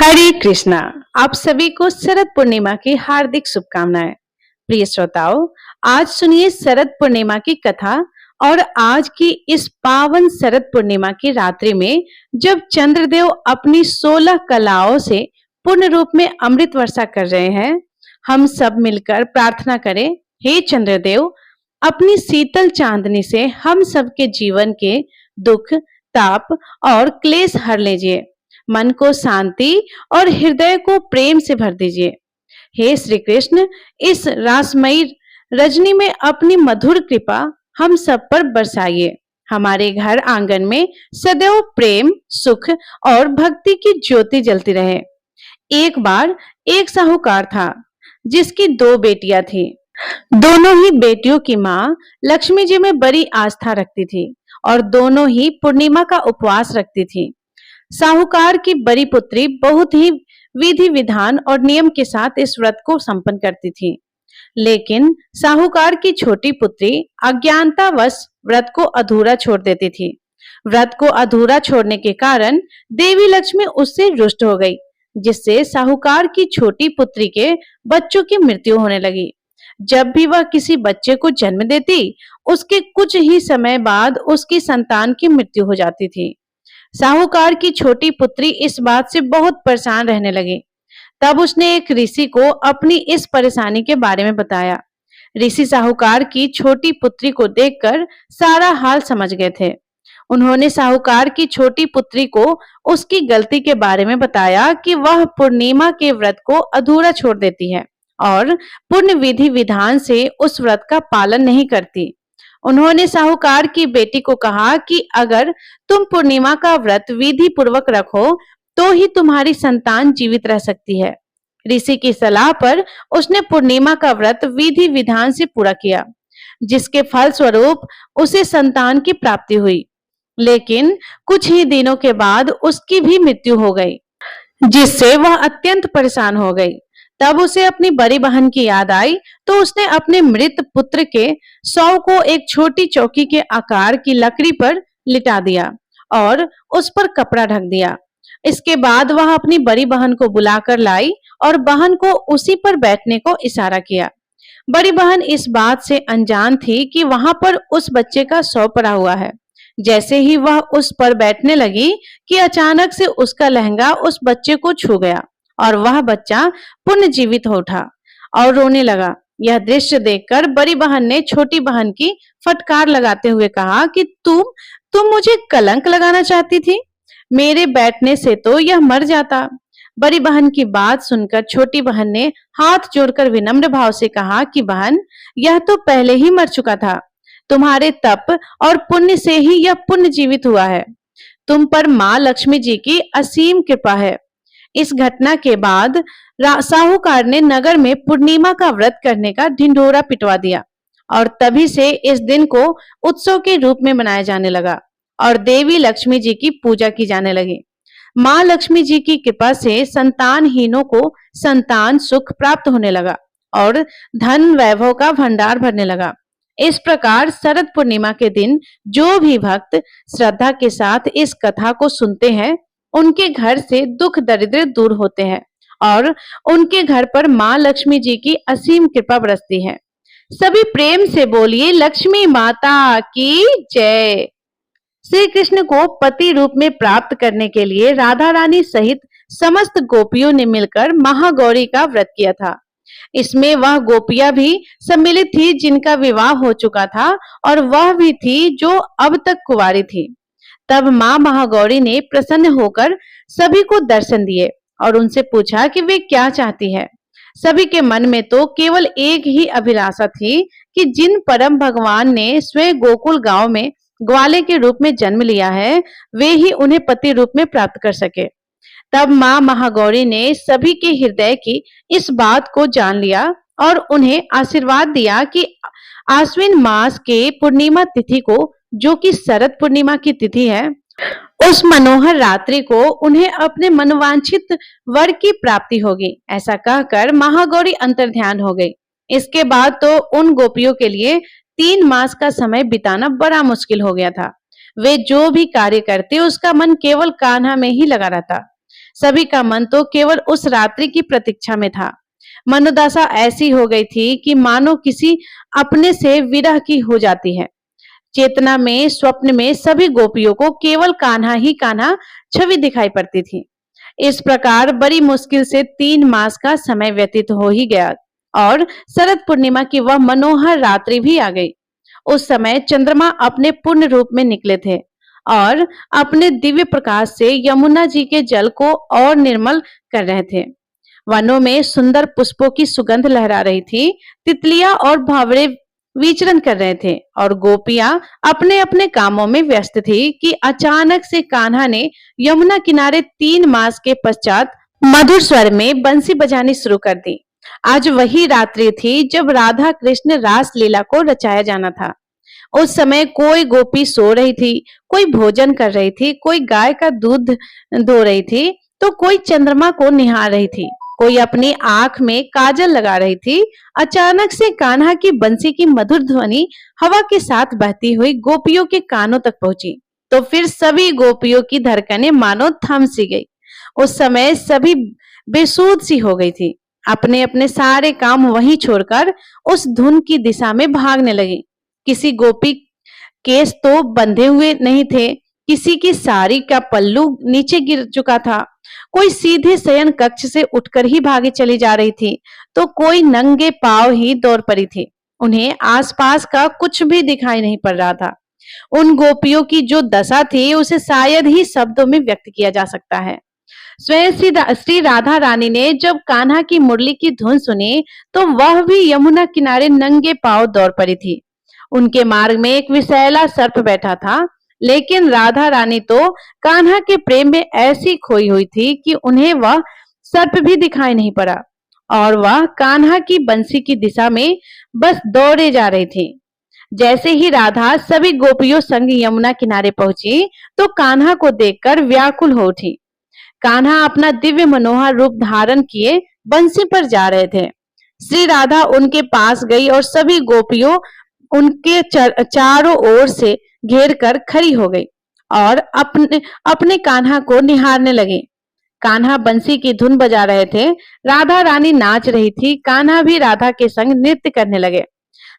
हरे कृष्णा। आप सभी को शरद पूर्णिमा की हार्दिक शुभकामनाएं। प्रिय श्रोताओं, आज सुनिए शरद पूर्णिमा की कथा। और आज की इस पावन शरद पूर्णिमा की रात्रि में जब चंद्रदेव अपनी 16 कलाओं से पूर्ण रूप में अमृत वर्षा कर रहे हैं, हम सब मिलकर प्रार्थना करें, हे चंद्रदेव, अपनी शीतल चांदनी से हम सबके जीवन के दुख, ताप और क्लेश हर लीजिए। मन को शांति और हृदय को प्रेम से भर दीजिए। हे श्री कृष्ण, इस रासमयी रजनी में अपनी मधुर कृपा हम सब पर बरसाइए। हमारे घर आंगन में सदैव प्रेम, सुख और भक्ति की ज्योति जलती रहे। एक बार एक साहूकार था जिसकी 2 बेटियां थी। दोनों ही बेटियों की माँ लक्ष्मी जी में बड़ी आस्था रखती थी और दोनों ही पूर्णिमा का उपवास रखती थी। साहूकार की बड़ी पुत्री बहुत ही विधि विधान और नियम के साथ इस व्रत को संपन्न करती थी, लेकिन साहूकार की छोटी पुत्री अज्ञानतावश व्रत को अधूरा छोड़ देती थी। व्रत को अधूरा छोड़ने के कारण देवी लक्ष्मी उससे रुष्ट हो गई, जिससे साहूकार की छोटी पुत्री के बच्चों की मृत्यु होने लगी। जब भी वह किसी बच्चे को जन्म देती, उसके कुछ ही समय बाद उसकी संतान की मृत्यु हो जाती थी। साहूकार की छोटी पुत्री इस बात से बहुत परेशान रहने लगी। तब उसने एक ऋषि को अपनी इस परेशानी के बारे में बताया। ऋषि साहूकार की छोटी पुत्री को देखकर सारा हाल समझ गए थे। उन्होंने साहूकार की छोटी पुत्री को उसकी गलती के बारे में बताया कि वह पूर्णिमा के व्रत को अधूरा छोड़ देती है और पूर्ण विधि विधान से उस व्रत का पालन नहीं करती। उन्होंने साहूकार की बेटी को कहा कि अगर तुम पूर्णिमा का व्रत विधि पूर्वक रखो तो ही तुम्हारी संतान जीवित रह सकती है। ऋषि की सलाह पर उसने पूर्णिमा का व्रत विधि विधान से पूरा किया, जिसके फल स्वरूप उसे संतान की प्राप्ति हुई। लेकिन कुछ ही दिनों के बाद उसकी भी मृत्यु हो गई, जिससे वह अत्यंत परेशान हो गई। तब उसे अपनी बड़ी बहन की याद आई, तो उसने अपने मृत पुत्र के शव को एक छोटी चौकी के आकार की लकड़ी पर लिटा दिया और उस पर कपड़ा ढक दिया। इसके बाद वह अपनी बड़ी बहन को बुलाकर लाई और बहन को उसी पर बैठने को इशारा किया। बड़ी बहन इस बात से अनजान थी कि वहां पर उस बच्चे का शव पड़ा हुआ है। जैसे ही वह उस पर बैठने लगी कि अचानक से उसका लहंगा उस बच्चे को छू गया और वह बच्चा पुनर्जीवित हो उठा और रोने लगा। यह दृश्य देखकर बड़ी बहन ने छोटी बहन की फटकार लगाते हुए कहा कि तुम मुझे कलंक लगाना चाहती थी, मेरे बैठने से तो यह मर जाता। बड़ी बहन की बात सुनकर छोटी बहन ने हाथ जोड़कर विनम्र भाव से कहा कि बहन, यह तो पहले ही मर चुका था। तुम्हारे तप और पुण्य से ही यह पुनर्जीवित हुआ है। तुम पर माँ लक्ष्मी जी की असीम कृपा है। इस घटना के बाद साहूकार ने नगर में पूर्णिमा का व्रत करने का ढिंढोरा पिटवा दिया और तभी से इस दिन को उत्सव के रूप में मनाया जाने लगा और देवी लक्ष्मी जी की पूजा की जाने लगी। माँ लक्ष्मी जी की कृपा से संतानहीनों को संतान सुख प्राप्त होने लगा और धन वैभव का भंडार भरने लगा। इस प्रकार शरद पूर्णिमा के दिन जो भी भक्त श्रद्धा के साथ इस कथा को सुनते हैं, उनके घर से दुख दरिद्र दूर होते हैं और उनके घर पर माँ लक्ष्मी जी की असीम कृपा बरसती है। सभी प्रेम से बोलिए, लक्ष्मी माता की जय। श्री कृष्ण को पति रूप में प्राप्त करने के लिए राधा रानी सहित समस्त गोपियों ने मिलकर महागौरी का व्रत किया था। इसमें वह गोपियां भी सम्मिलित थी जिनका विवाह हो चुका था और वह भी थी जो अब तक कुंवारी थी। तब माँ महागौरी ने प्रसन्न होकर सभी को दर्शन दिए और उनसे पूछा कि वे क्या चाहती है। सभी के मन में तो केवल एक ही अभिलाषा थी कि जिन परम भगवान ने स्वयं गोकुल गांव में ग्वाले के रूप में जन्म लिया है, वे ही उन्हें पति रूप में प्राप्त कर सके। तब माँ महागौरी ने सभी के हृदय की इस बात को जान लिया और उन्हें आशीर्वाद दिया कि आश्विन मास के पूर्णिमा तिथि को, जो कि शरद पूर्णिमा की तिथि है, उस मनोहर रात्रि को उन्हें अपने मनवांछित वर की प्राप्ति होगी। ऐसा कहकर महागौरी अंतर्ध्यान हो गई। इसके बाद तो उन गोपियों के लिए 3 मास का समय बिताना बड़ा मुश्किल हो गया था। वे जो भी कार्य करते उसका मन केवल कान्हा में ही लगा रहता। सभी का मन तो केवल उस रात्रि की प्रतीक्षा में था। मनोदशा ऐसी हो गई थी कि मानो किसी अपने से विरह की हो जाती है। चेतना में, स्वप्न में सभी गोपियों को केवल कान्हा ही कान्हा छवि दिखाई पड़ती थी। इस प्रकार बड़ी मुश्किल से 3 मास का समय व्यतीत हो ही गया और शरद पूर्णिमा की वह मनोहर रात्रि भी आ गई। उस समय चंद्रमा अपने पूर्ण रूप में निकले थे और अपने दिव्य प्रकाश से यमुना जी के जल को और निर्मल कर रहे थे। वनों में सुंदर पुष्पों की सुगंध लहरा रही थी। तितलियां और भंवरे विचरण कर रहे थे और गोपियां अपने अपने कामों में व्यस्त थी कि अचानक से कान्हा ने यमुना किनारे 3 मास के पश्चात मधुर स्वर में बंसी बजानी शुरू कर दी। आज वही रात्रि थी जब राधा कृष्ण रास लीला को रचाया जाना था। उस समय कोई गोपी सो रही थी, कोई भोजन कर रही थी, कोई गाय का दूध धो रही थी, तो कोई चंद्रमा को निहार रही थी, कोई अपनी आंख में काजल लगा रही थी। अचानक से कान्हा की बंसी की मधुर ध्वनि हवा के साथ बहती हुई गोपियों के कानों तक पहुंची। तो फिर सभी गोपियों की धड़कनें मानो थम सी गई। उस समय सभी बेसुध सी हो गई थी। अपने अपने सारे काम वहीं छोड़कर उस धुन की दिशा में भागने लगी। किसी गोपी केस तो बंधे हुए नहीं थे, किसी की साड़ी का पल्लू नीचे गिर चुका था, कोई सीधे शयन कक्ष से उठकर ही भागी चली जा रही थी, तो कोई नंगे पांव ही दौड़ पड़ी थी। उन्हें आसपास का कुछ भी दिखाई नहीं पड़ रहा था। उन गोपियों की जो दशा थी उसे शायद ही शब्दों में व्यक्त किया जा सकता है। स्वयं श्री राधा रानी ने जब कान्हा की मुरली की धुन सुनी तो वह भी यमुना किनारे नंगे पांव दौड़ पड़ी थी। उनके मार्ग में एक विषैला सर्प बैठा था, लेकिन राधा रानी तो कान्हा के प्रेम में ऐसी खोई हुई थी कि उन्हें वह सर्प भी दिखाई नहीं पड़ा और वह कान्हा की बंसी की दिशा में बस दौड़े जा रही थी। जैसे ही राधा सभी गोपियों संग यमुना किनारे पहुंची तो कान्हा को देखकर व्याकुल हो उठी। कान्हा अपना दिव्य मनोहर रूप धारण किए बंसी पर जा रहे थे। श्री राधा उनके पास गई और सभी गोपियों उनके चारों ओर से घेर कर खड़ी हो गई और अपने अपने कान्हा को निहारने लगी। कान्हा बंसी की धुन बजा रहे थे, राधा रानी नाच रही थी, कान्हा भी राधा के संग नृत्य करने लगे।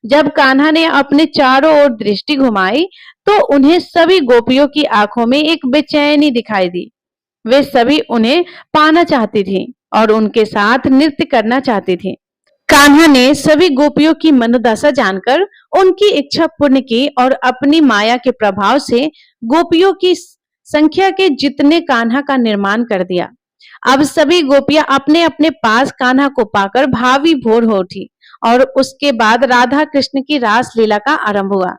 जब कान्हा ने अपने चारों ओर दृष्टि घुमाई तो उन्हें सभी गोपियों की आंखों में एक बेचैनी दिखाई दी। वे सभी उन्हें पाना चाहती थी और उनके साथ नृत्य करना चाहती थी। कान्हा ने सभी गोपियों की मनोदशा जानकर उनकी इच्छा पूर्ण की और अपनी माया के प्रभाव से गोपियों की संख्या के जितने कान्हा का निर्माण कर दिया। अब सभी गोपियां अपने अपने पास कान्हा को पाकर भावी भोर हो उठी और उसके बाद राधा कृष्ण की रास लीला का आरंभ हुआ,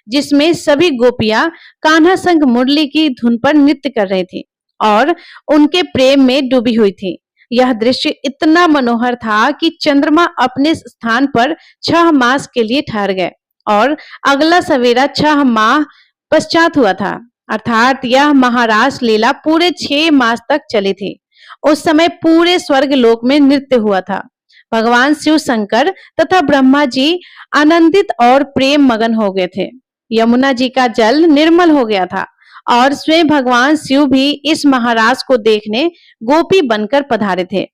जिसमें सभी गोपियां कान्हा संग मुरली की धुन पर नृत्य कर रही थी और उनके प्रेम में डूबी हुई थी। यह दृश्य इतना मनोहर था कि चंद्रमा अपने स्थान पर 6 मास के लिए ठहर गए और अगला सवेरा 6 माह पश्चात हुआ था, अर्थात यह महारास लीला पूरे 6 मास तक चली थी। उस समय पूरे स्वर्ग लोक में नृत्य हुआ था। भगवान शिव शंकर तथा ब्रह्मा जी आनंदित और प्रेम मगन हो गए थे। यमुना जी का जल निर्मल हो गया था और स्वयं भगवान शिव भी इस महाराज को देखने गोपी बनकर पधारे थे।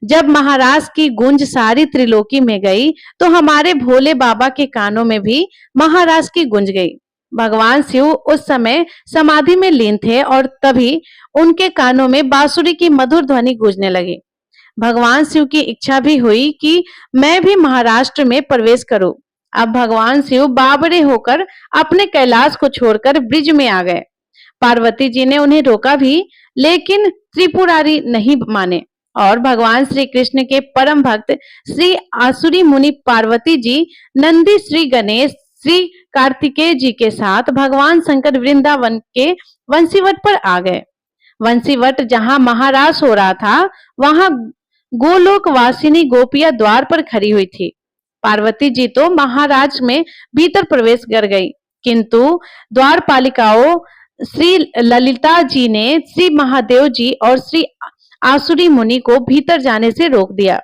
जब महाराज की गूंज सारी त्रिलोकी में गई तो हमारे भोले बाबा के कानों में भी महाराज की गूंज गई। भगवान शिव उस समय समाधि में लीन थे और तभी उनके कानों में बांसुरी की मधुर ध्वनि गूंजने लगी। भगवान शिव की इच्छा भी हुई कि मैं भी महाराष्ट्र में प्रवेश करूं। अब भगवान शिव बाबरे होकर अपने कैलाश को छोड़कर ब्रिज में आ गए। पार्वती जी ने उन्हें रोका भी, लेकिन त्रिपुरारी नहीं माने और भगवान श्री कृष्ण के परम भक्त श्री आसुरी मुनि पार्वती जी, नंदी श्री गणेश, श्री कार्तिकेय जी के साथ भगवान शंकर वृंदावन के वंशीवट पर आ गए। वंशीवट जहां महारास हो रहा था, वहां गोलोक वासिनी गोपियां द्वार पर खड़ी हुई थी। पार्वती जी तो महाराज में भीतर प्रवेश कर गई, किंतु द्वारपालिकाओं श्री ललिता जी ने श्री महादेव जी और श्री आसुरी मुनि को भीतर जाने से रोक दिया।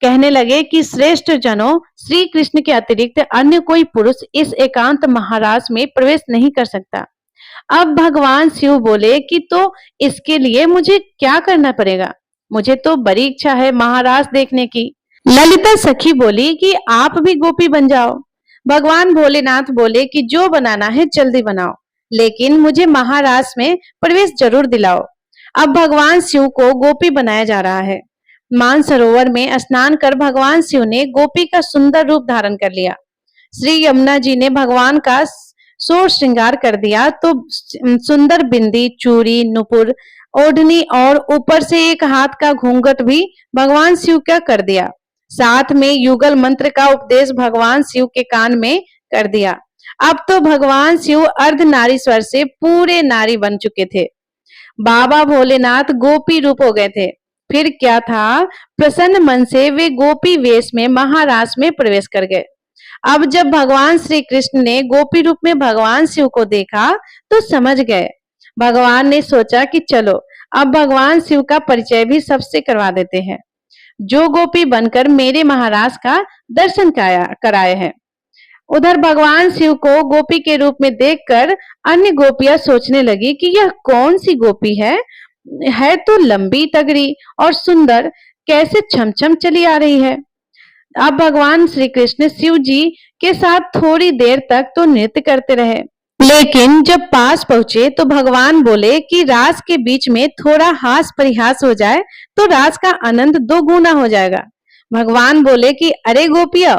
कहने लगे कि श्रेष्ठ जनों, श्री कृष्ण के अतिरिक्त अन्य कोई पुरुष इस एकांत महाराज में प्रवेश नहीं कर सकता। अब भगवान शिव बोले कि तो इसके लिए मुझे क्या करना पड़ेगा? मुझे तो बड़ी इच्छा है महाराज देखने की। ललिता सखी बोली कि आप भी गोपी बन जाओ। भगवान भोलेनाथ बोले कि जो बनाना है जल्दी बनाओ, लेकिन मुझे महाराज में प्रवेश जरूर दिलाओ। अब भगवान शिव को गोपी बनाया जा रहा है। मानसरोवर में स्नान कर भगवान शिव ने गोपी का सुंदर रूप धारण कर लिया। श्री यमुना जी ने भगवान का सोर श्रृंगार कर दिया तो सुंदर बिंदी, चूड़ी, नुपुर, ओढ़नी और ऊपर से एक हाथ का घूंघट भी भगवान शिव का कर दिया। साथ में युगल मंत्र का उपदेश भगवान शिव के कान में कर दिया। अब तो भगवान शिव अर्ध नारीश्वर से पूरे नारी बन चुके थे। बाबा भोलेनाथ गोपी रूप हो गए थे। फिर क्या था, प्रसन्न मन से वे गोपी वेश में महाराज में प्रवेश कर गए। अब जब भगवान श्री कृष्ण ने गोपी रूप में भगवान शिव को देखा तो समझ गए। भगवान ने सोचा कि चलो अब भगवान शिव का परिचय भी सबसे करवा देते हैं, जो गोपी बनकर मेरे महाराज का दर्शन कराए हैं। उधर भगवान शिव को गोपी के रूप में देखकर अन्य गोपियां सोचने लगी कि यह कौन सी गोपी है तो लंबी, तगड़ी और सुंदर, कैसे छमछम चली आ रही है। अब भगवान श्री कृष्ण शिव जी के साथ थोड़ी देर तक तो नृत्य करते रहे, लेकिन जब पास पहुंचे तो भगवान बोले कि रास के बीच में थोड़ा हास परिहास हो जाए तो रास का आनंद दो गुना हो जाएगा। भगवान बोले कि अरे गोपिया,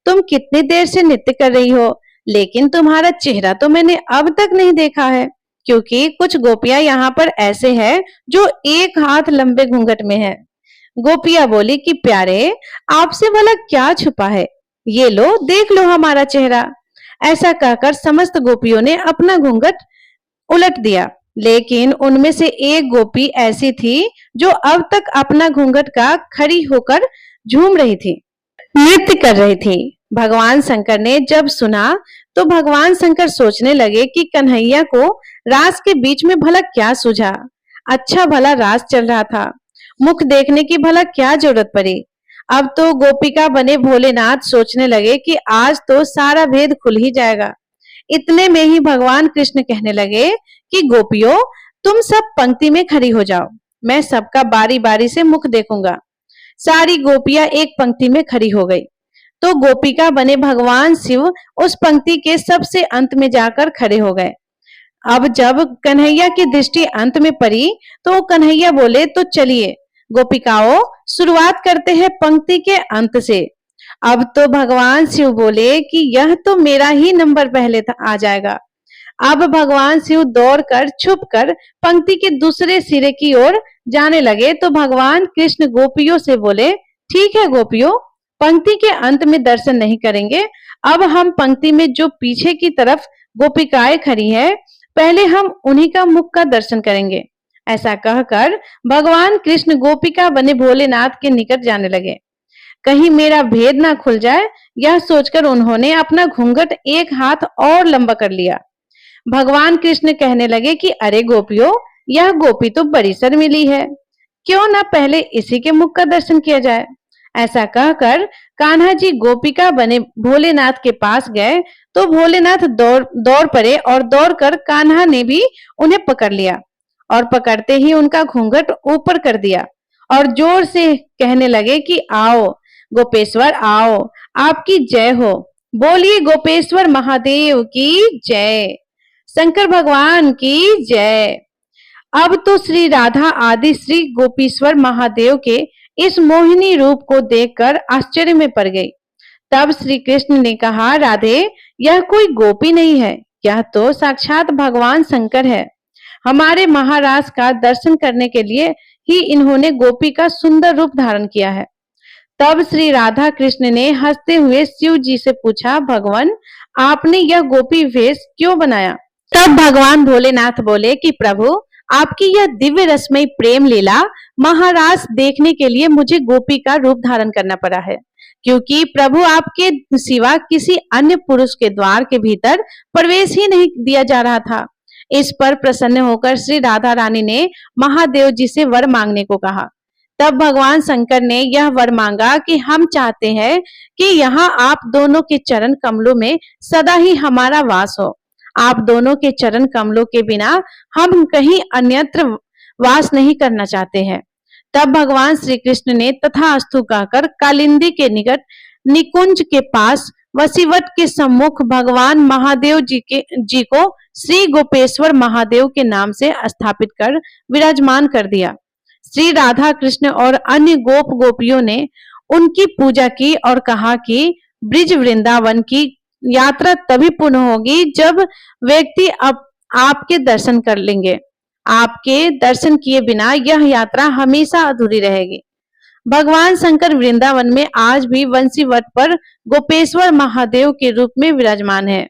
तुम कितनी देर से नृत्य कर रही हो, लेकिन तुम्हारा चेहरा तो मैंने अब तक नहीं देखा है, क्योंकि कुछ गोपियां यहाँ पर ऐसे हैं जो एक हाथ लंबे घूंघट में है। गोपिया बोली कि प्यारे, आपसे भला क्या छुपा है, ये लो देख लो हमारा चेहरा। ऐसा कहकर समस्त गोपियों ने अपना घूंघट उलट दिया, लेकिन उनमें से एक गोपी ऐसी थी जो अब तक अपना घूंघट का खड़ी होकर झूम रही थी, नृत्य कर रही थी। भगवान शंकर ने जब सुना तो भगवान शंकर सोचने लगे कि कन्हैया को रास के बीच में भला क्या सूझा। अच्छा भला रास चल रहा था, मुख देखने की भला क्या जरूरत पड़ी। अब तो गोपिका बने भोलेनाथ सोचने लगे कि आज तो सारा भेद खुल ही जाएगा। इतने में ही भगवान कृष्ण कहने लगे कि गोपियों, तुम सब पंक्ति में खड़ी हो जाओ, मैं सबका बारी बारी से मुख देखूंगा। सारी गोपियां एक पंक्ति में खड़ी हो गई तो गोपिका बने भगवान शिव उस पंक्ति के सबसे अंत में जाकर खड़े हो गए। अब जब कन्हैया की दृष्टि अंत में पड़ी तो कन्हैया बोले, तो चलिए गोपिकाओं, शुरुआत करते हैं पंक्ति के अंत से। अब तो भगवान शिव बोले कि यह तो मेरा ही नंबर पहले आ जाएगा। अब भगवान शिव दौड़कर छुपकर पंक्ति के दूसरे सिरे की ओर जाने लगे तो भगवान कृष्ण गोपियों से बोले, ठीक है गोपियों, पंक्ति के अंत में दर्शन नहीं करेंगे, अब हम पंक्ति में जो पीछे की तरफ गोपिकाएं खड़ी है, पहले हम उन्हीं का मुख का दर्शन करेंगे। ऐसा कहकर भगवान कृष्ण गोपिका बने भोलेनाथ के निकट जाने लगे। कहीं मेरा भेद ना खुल जाए, यह सोचकर उन्होंने अपना घूंघट एक हाथ और लंबा कर लिया। भगवान कृष्ण कहने लगे कि अरे गोपियों, यह गोपी तो बड़ी शर्मिली है, क्यों ना पहले इसी के मुख का दर्शन किया जाए। ऐसा कहकर कान्हा जी गोपिका बने भोलेनाथ के पास गए तो भोलेनाथ दौड़ पड़े और दौड़कर कान्हा ने भी उन्हें पकड़ लिया और पकड़ते ही उनका घूंघट ऊपर कर दिया और जोर से कहने लगे कि आओ गोपेश्वर आओ, आपकी जय हो, बोलिए गोपेश्वर महादेव की जय, शंकर भगवान की जय। अब तो श्री राधा आदि श्री गोपीश्वर महादेव के इस मोहिनी रूप को देखकर आश्चर्य में पड़ गई। तब श्री कृष्ण ने कहा, राधे, यह कोई गोपी नहीं है, यह तो साक्षात भगवान शंकर है। हमारे महाराज का दर्शन करने के लिए ही इन्होंने गोपी का सुंदर रूप धारण किया है। तब श्री राधा कृष्ण ने हंसते हुए शिव जी से पूछा, भगवान, आपने यह गोपी वेश क्यों बनाया? तब भगवान भोलेनाथ बोले कि प्रभु, आपकी यह दिव्य रसमयी प्रेम लीला महाराज देखने के लिए मुझे गोपी का रूप धारण करना पड़ा है, क्योंकि प्रभु आपके सिवा किसी अन्य पुरुष के द्वार के भीतर प्रवेश ही नहीं दिया जा रहा था। इस पर प्रसन्न होकर श्री राधा रानी ने महादेव जी से वर मांगने को कहा। तब भगवान शंकर ने यह वर मांगा कि हम चाहते हैं कि यहाँ आप दोनों के चरण कमलों में सदा ही हमारा वास हो। आप दोनों के चरण कमलों के बिना हम कहीं अन्यत्र वास नहीं करना चाहते हैं। तब भगवान श्री कृष्ण ने तथास्तु कहकर कालिंदी के निकट निकुंज के पास वसीवट के सम्मुख भगवान महादेव जी को श्री गोपेश्वर महादेव के नाम से स्थापित कर विराजमान कर दिया। श्री राधा कृष्ण और अन्य गोप गोपियों ने उनकी पूजा की और कहा कि ब्रिज वृंदावन की यात्रा तभी पूर्ण होगी जब व्यक्ति अब आपके दर्शन कर लेंगे। आपके दर्शन किए बिना यह यात्रा हमेशा अधूरी रहेगी। भगवान शंकर वृंदावन में आज भी वंशीवट पर गोपेश्वर महादेव के रूप में विराजमान है।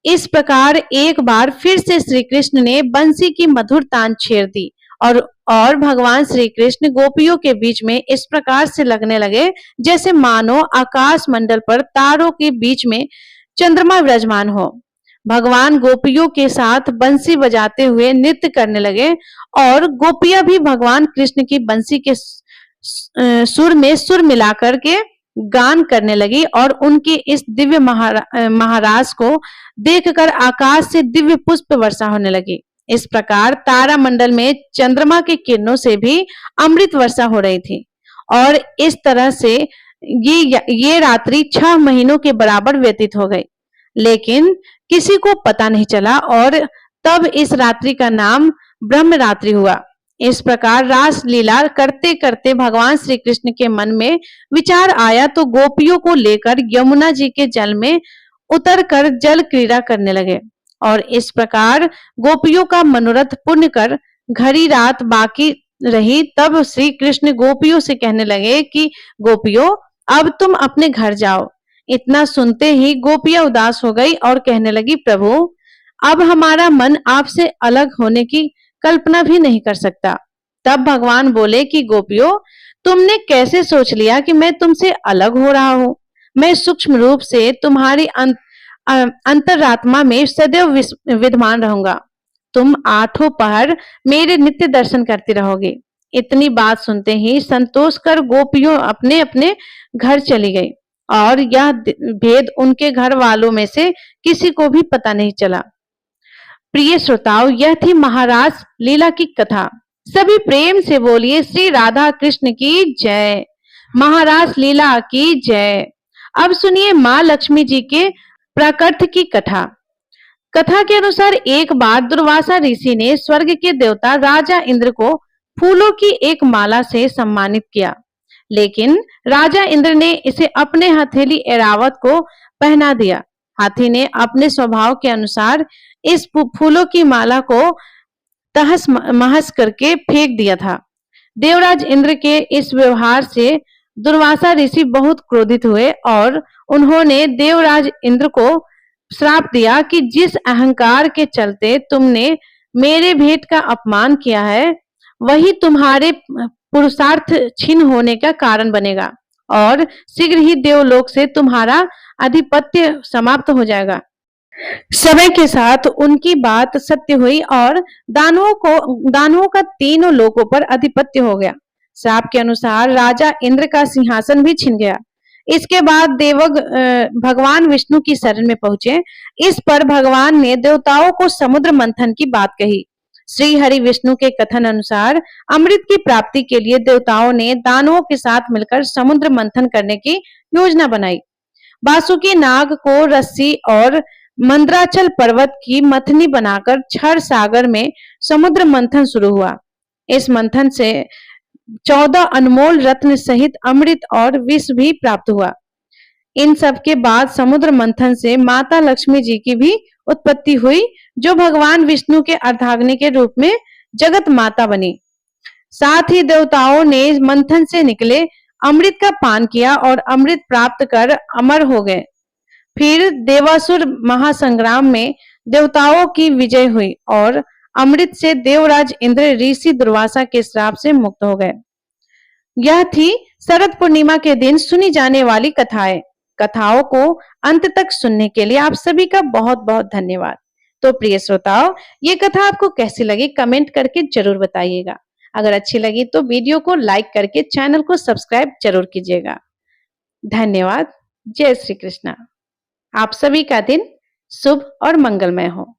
इस प्रकार एक बार फिर से श्री कृष्ण ने बंसी की मधुर तान छेड़ दी और भगवान श्री कृष्ण गोपियों के बीच में इस प्रकार से लगने लगे जैसे मानो आकाश मंडल पर तारों के बीच में चंद्रमा विराजमान हो। भगवान गोपियों के साथ बंसी बजाते हुए नृत्य करने लगे और गोपियां भी भगवान कृष्ण की बंसी के सुर में सुर मिलाकर के गान करने लगी और उनके इस दिव्य महाराज को देखकर आकाश से दिव्य पुष्प वर्षा होने लगी। इस प्रकार तारा मंडल में चंद्रमा के किरणों से भी अमृत वर्षा हो रही थी और इस तरह से ये रात्रि 6 महीनों के बराबर व्यतीत हो गई, लेकिन किसी को पता नहीं चला और तब इस रात्रि का नाम ब्रह्म रात्रि हुआ। इस प्रकार रास लीला करते करते भगवान श्री कृष्ण के मन में विचार आया तो गोपियों को लेकर यमुना जी के जल में उतरकर जल क्रीड़ा करने लगे और इस प्रकार गोपियों का मनोरथ पूर्ण कर घड़ी रात बाकी रही। तब श्री कृष्ण गोपियों से कहने लगे कि गोपियों, अब तुम अपने घर जाओ। इतना सुनते ही गोपियां उदास हो गई और कहने लगी, प्रभु, अब हमारा मन आपसे अलग होने की कल्पना भी नहीं कर सकता। तब भगवान बोले कि गोपियों, तुमने कैसे सोच लिया कि मैं तुमसे अलग हो रहा हूं? मैं सूक्ष्म रूप से तुम्हारी अंतरात्मा में सदैव विद्यमान रहूंगा। तुम 8 पहर मेरे नित्य दर्शन करती रहोगे। इतनी बात सुनते ही संतोष कर गोपियों अपने अपने घर चली गई और यह भेद उनके घर वालों में से किसी को भी पता नहीं चला। प्रिय श्रोताओं, यह थी महारास लीला की कथा। सभी प्रेम से बोलिए श्री राधा कृष्ण की जय, महारास लीला की जय। अब सुनिए माँ लक्ष्मी जी के प्राकट्य की कथा। कथा के अनुसार एक बार दुर्वासा ऋषि ने स्वर्ग के देवता राजा इंद्र को फूलों की एक माला से सम्मानित किया, लेकिन राजा इंद्र ने इसे अपने हथेली ऐरावत को पहना दिया। हाथी ने अपने स्वभाव के अनुसार इस फूलों की माला को तहस महस करके फेंक दिया था। देवराज इंद्र के इस व्यवहार से दुर्वासा ऋषि बहुत क्रोधित हुए और उन्होंने देवराज इंद्र को श्राप दिया कि जिस अहंकार के चलते तुमने मेरे भेंट का अपमान किया है, वही तुम्हारे पुरुषार्थ छीन होने का कारण बनेगा और शीघ्र ही देवलोक से तुम्हारा आधिपत्य समाप्त हो जाएगा। समय के साथ उनकी बात सत्य हुई और दानवों का तीनों लोकों पर आधिपत्य हो गया। श्राप के अनुसार राजा इंद्र का सिंहासन भी छिन गया। इसके बाद देवग भगवान विष्णु की शरण में पहुंचे। इस पर भगवान ने देवताओं को समुद्र मंथन की बात कही। श्री हरि विष्णु के कथन अनुसार अमृत की प्राप्ति के लिए देवताओं ने दानवों के साथ मिलकर समुद्र मंथन करने की योजना बनाई। वासुकी नाग को रस्सी और मंद्राचल पर्वत की मथनी बनाकर क्षर सागर में समुद्र मंथन शुरू हुआ। इस मंथन से 14 अनमोल रत्न सहित अमृत और विष भी प्राप्त हुआ। इन सब के बाद समुद्र मंथन से माता लक्ष्मी जी की भी उत्पत्ति हुई, जो भगवान विष्णु के अर्धाग्नि के रूप में जगत माता बनी। साथ ही देवताओं ने मंथन से निकले अमृत का पान किया और अमृत प्राप्त कर अमर हो गए। फिर देवासुर महासंग्राम में देवताओं की विजय हुई और अमृत से देवराज इंद्र ऋषि दुर्वासा के श्राप से मुक्त हो गए। यह थी शरद पूर्णिमा के दिन सुनी जाने वाली कथाएं। कथाओं को अंत तक सुनने के लिए आप सभी का बहुत बहुत धन्यवाद। तो प्रिय श्रोताओं, ये कथा आपको कैसी लगी कमेंट करके जरूर बताइएगा। अगर अच्छी लगी तो वीडियो को लाइक करके चैनल को सब्सक्राइब जरूर कीजिएगा। धन्यवाद। जय श्री कृष्णा। आप सभी का दिन शुभ और मंगलमय हो।